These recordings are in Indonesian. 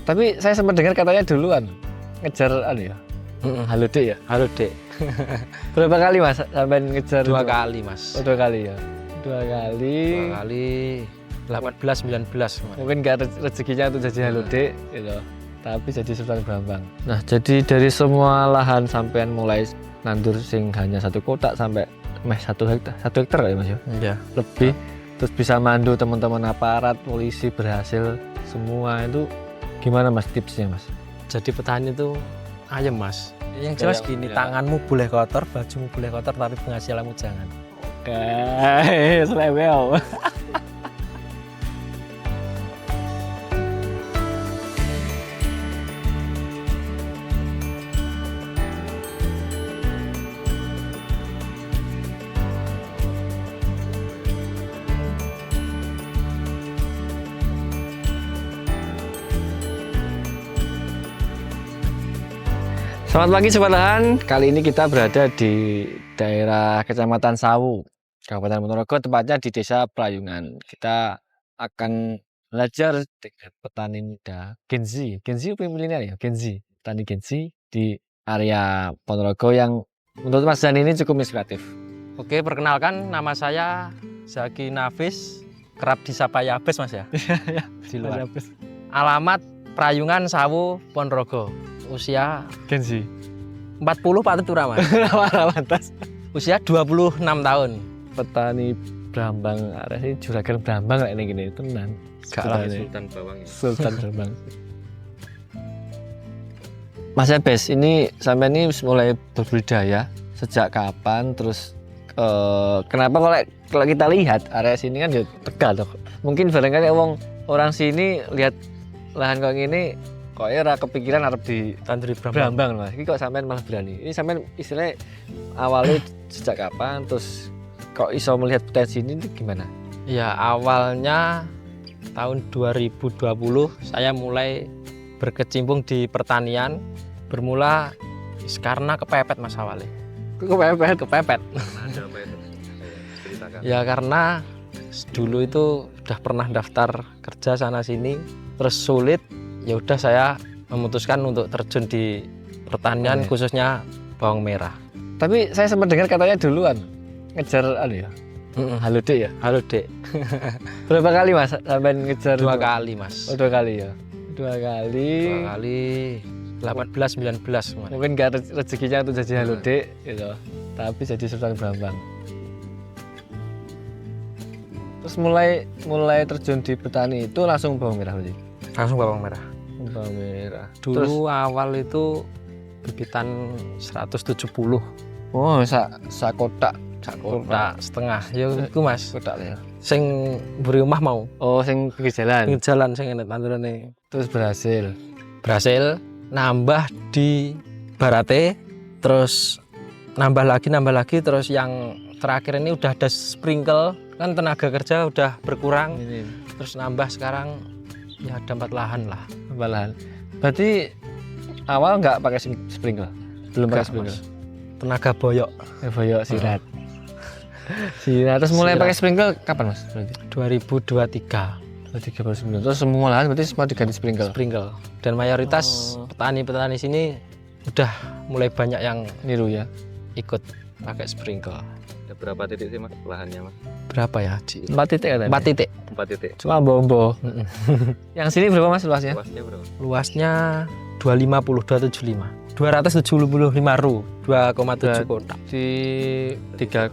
Tapi saya sempat dengar katanya duluan ngejar ya. Halo Dek ya. Halo Dek. Berapa kali Mas sampai ngejar? 2 kali Mas. Oh, 2 kali ya. 2 kali. 2 kali 18 19 Mas. Mungkin nggak rezekinya untuk jadi Halo Dek gitu. Tapi jadi Sultan Brambang. Nah, jadi dari semua lahan sampean mulai nandur sing hanya 1 kotak sampai 1 hektar ya Mas ya? Iya. Lebih. Terus bisa mandu teman-teman aparat, polisi berhasil semua itu gimana Mas tipsnya Mas? Jadi petani itu ayem Mas. Yang jelas gini, tanganmu boleh kotor, bajumu boleh kotor, tapi penghasilanmu jangan. Oke, selewel. Selamat pagi Sobat Lahan, kali ini kita berada di daerah Kecamatan Sawu, Kabupaten Ponorogo, tepatnya di Desa Prayungan. Kita akan belajar dengan petani muda Gen Z apa milenial ya? Gen Z, petani Gen Z di area Ponorogo yang menurut Mas Dan ini cukup inspiratif. Oke, perkenalkan nama saya Zaki Nafis, kerap disapa Yabes Mas ya. Di luar. Alamat Prayungan Sawu Ponorogo. Usia Gen Z 40 patut ora Mas. Mantas. Usia 26 tahun. Petani Brambang, area ini juragan Brambang kayak gini tenan. Gak lah, Sultan Bawang ya. Sultan Brambang. Mas Yabes, ini sampai ini mulai berbudidaya sejak kapan? Terus kenapa kalau kita lihat area sini kan ya Tegal tuh. Mungkin barangkali orang sini lihat lahan kayak gini kok ya kepikiran harap di Tandri Brambang. Brambang Mas. Ini kok sampean malah berani. Ini sampean istilahnya awalnya sejak kapan? Terus kok iso melihat potensi ini gimana? Ya, awalnya tahun 2020 saya mulai berkecimpung di pertanian. Bermula karena kepepet Mas awalnya. Kepepet. Ada apa itu? Ceritakan. Ya karena dulu itu udah pernah daftar kerja sana sini, terus sulit. Ya udah saya memutuskan untuk terjun di pertanian, khususnya bawang merah. Tapi saya sempat dengar katanya duluan ngejar ya. Halo Dek ya. Halo Dek. Berapa kali Mas sampai ngejar? 2 kali Mas. Oh, 2 kali ya. 2 kali. 2 kali 18 19 Mas. Mungkin nggak rezekinya untuk jadi Halo Dek gitu. Tapi jadi Sultan Brambang. Terus mulai terjun di petani itu langsung bawang merah berarti. Langsung bawang merah. Bawang merah. Dulu Terus, awal itu bibitan 170. oh, sak kotak Setengah. Ya iku Mas. kotak ya. Sing mburi omah mau. Oh, sing pinggir jalan. Pinggir jalan sing enek tandurane. Terus berhasil. Berhasil nambah di Barate, terus nambah lagi, terus yang terakhir ini udah ada sprinkle, kan tenaga kerja udah berkurang, Ini terus nambah sekarang ya ada 4 lahan lah. lahan. Berarti awal nggak pakai sprinkler? Belum pakai Enggak, sprinkler. Mas. Tenaga boyok. Boyok sirat. Sirat. Terus mulai Sirat. pakai sprinkler kapan Mas? Berarti 2023 2039. Terus semua lahan berarti semua diganti sprinkler. sprinkle. Dan mayoritas petani-petani sini udah mulai banyak yang Niru ya. ikut pakai sprinkle. Ada berapa titik sih Mas lahannya Mas? Berapa ya? 4 titik katanya. 4 titik. 4 titik. Cuma bombo. Yang sini berapa Mas luasnya? Luasnya berapa? Luasnya 275 ru, 2,7 kotak. Di 3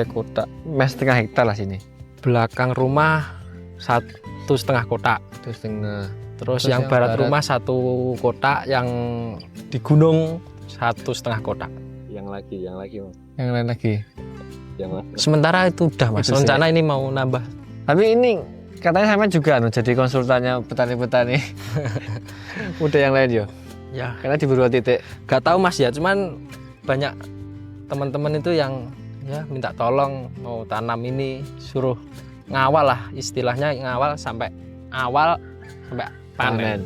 kotak. Mes setengah hektar lah sini. Belakang rumah 1,5 kotak. Terus setengah. Terus Terus yang yang barat barat? rumah 1 kotak, yang di gunung 1,5 kotak. Yang lagi Mas. Yang lain lagi. Yang lagi. Sementara itu udah Mas. Itu sih. Rencana ini mau nambah. Tapi ini katanya sama juga jadi konsultannya petani-petani muda yang lain yo. Ya, Karena di beberapa titik. gak tahu Mas ya, cuman banyak teman-teman itu yang ya minta tolong mau tanam ini, suruh ngawal lah, istilahnya ngawal sampai panen. Panen.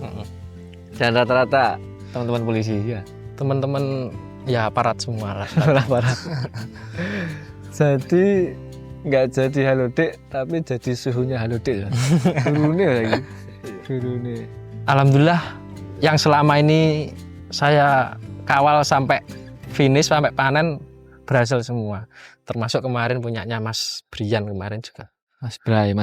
Dan rata-rata teman-teman polisi ya. Teman-teman ya aparat semua lah. Parah. Jadi nggak jadi Halo Dek, tapi jadi suhunya Halo Dek ya. Turunnya lagi. Turunnya. Alhamdulillah yang selama ini saya kawal sampai finish, sampai panen berhasil semua. Termasuk kemarin punyanya Mas Brian kemarin juga. Mas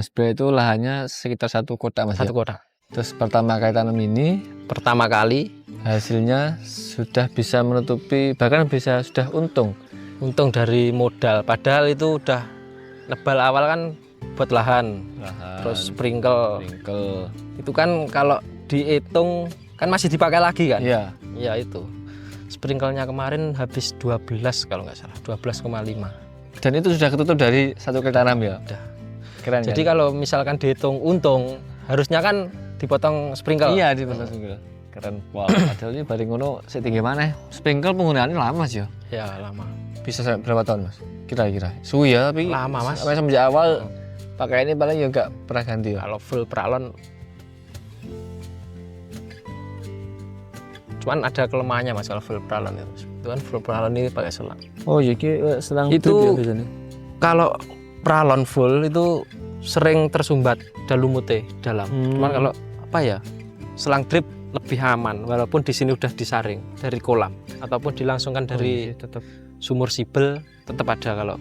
Bray itu lahannya sekitar 1 kotak Mas. Satu Ya? kotak. Terus pertama kali tanam ini Pertama kali hasilnya sudah bisa menutupi, bahkan bisa sudah untung. untung dari modal. Padahal itu udah nebal awal kan buat lahan, terus sprinkle. Itu kan kalau dihitung kan masih dipakai lagi kan? Iya. Iya itu. Sprinklenya kemarin habis 12 kalau nggak salah, 12,5. Dan itu sudah ketutup dari 1 kali tanam ya. Udah. Keren. Jadi kan? kalau misalkan dihitung untung, harusnya kan dipotong sprinkle. Iya di bener sprinkle. Keren. Wah, padahal ini bari ngono setinggi mana? Sprinkle penggunaannya lama Mas ya. Ya lama. Bisa sampai berapa tahun Mas? Kira-kira. Suwi ya tapi Lama Mas. sampai semenjak awal pakai ini paling ya nggak pernah ganti ya. Kalau full pralon, cuman ada kelemahannya Mas kalau full pralon itu. Itu kan full pralon ini pakai selang. Oh iya selang Itu- drip ya biasanya. Kalau pralon full itu sering tersumbat lumutnya dalam. Cuman kalau apa ya, selang drip lebih aman walaupun di sini udah disaring dari kolam ataupun dilangsungkan dari tetap. sumur sibel, tetap ada kalau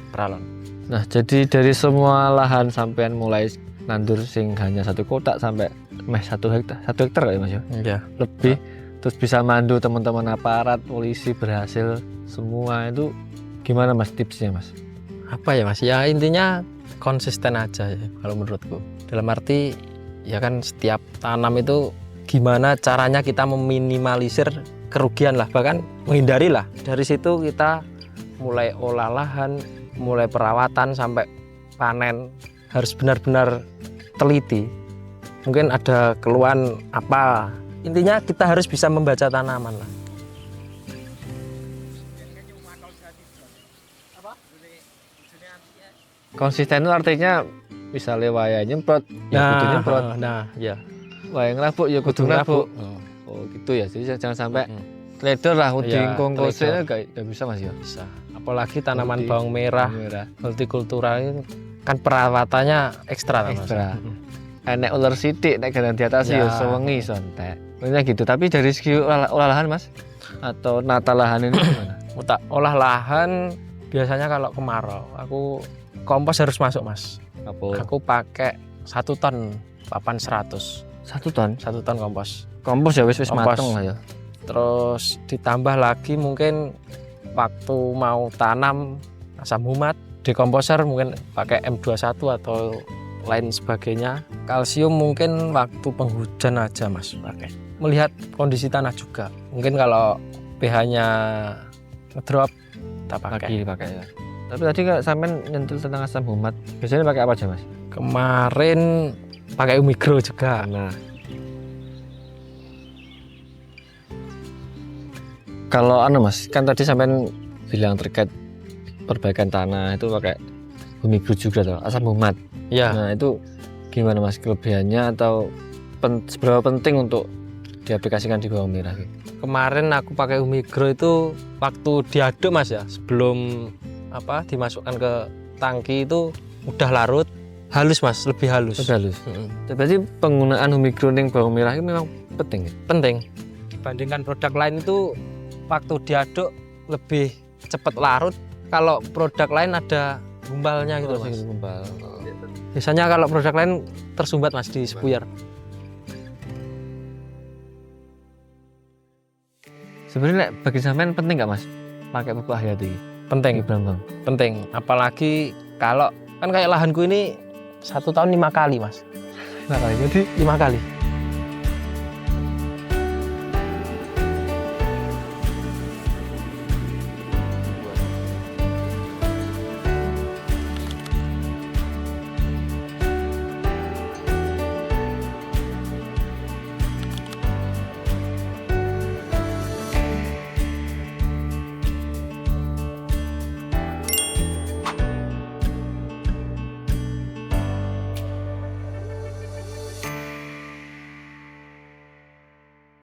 pralon. Nah, jadi dari semua lahan sampean mulai nandur sing hanya 1 kotak sampai 1 hektar, 1 hektar kali Mas ya. Iya. Lebih terus bisa mandu teman-teman aparat, polisi berhasil semua itu gimana Mas tipsnya Mas? Apa ya Mas? Ya intinya konsisten aja ya kalau menurutku. Dalam arti ya kan setiap tanam itu gimana caranya kita meminimalisir kerugian lah, bahkan menghindari lah. Dari situ kita mulai olah lahan, mulai perawatan sampai panen harus benar-benar teliti. Mungkin ada keluhan apa, intinya kita harus bisa membaca tanaman lah. Konsisten itu artinya bisa wayah nyemprot, ya kudu nyemprot. Ya. Wayah ngerabuk ya kudu ngerabuk. Oh gitu ya. Jadi jangan sampai ledor lah uding Ya, kongkosnya gak bisa Mas ya. Bisa. Apalagi tanaman Multi- bawang merah, Merah. hortikultura ini kan perawatannya ekstra. Mas. Ekstra. Enek ular sidik nek gadang di atas ya Ya. sewengi sontek. Maksudnya gitu. Tapi dari segi olah lahan Mas atau nata lahan ini gimana? Olah lahan biasanya kalau kemarau, aku kompos harus masuk Mas. Apa? Aku pakai 1 ton papan 100, 1 ton. 1 ton kompos. Kompos ya wis Kompos. mateng lah ya. Terus ditambah lagi mungkin waktu mau tanam asam humat, dekomposer mungkin pakai M21 atau lain sebagainya. Kalsium mungkin waktu penghujan aja Mas pakai. Melihat kondisi tanah juga. Mungkin kalau pH-nya ngedrop kita pakai. Lagi dipakai ya. Tapi tadi kalau sampean nyentuh tentang asam humat, biasanya pakai apa aja Mas? Kemarin pakai Umigro juga. Nah, kalau Mas, kan tadi sampean bilang terkait perbaikan tanah itu pakai Umigro juga tuh, asam humat. Ya, Nah, itu gimana Mas kelebihannya atau seberapa penting untuk diaplikasikan di bawang merah? kemarin aku pakai Umigro itu waktu diaduk Mas ya, sebelum dimasukkan ke tangki itu udah larut, halus Mas, lebih halus. Lebih halus. Mm-mm. Berarti penggunaan Umigro ning bawang merah itu memang penting. Ya? Penting. Dibandingkan produk lain itu waktu diaduk lebih cepat larut. Kalau produk lain ada gumbalnya gitu Mas. Biasanya kalau produk lain tersumbat Mas di spuyer. Sebenarnya bagi sampean penting nggak Mas pakai pupuk hayati? Penting, Bambang. penting. Apalagi kalau kan kayak lahanku ini 1 tahun 5 kali Mas. Nah, jadi 5 kali.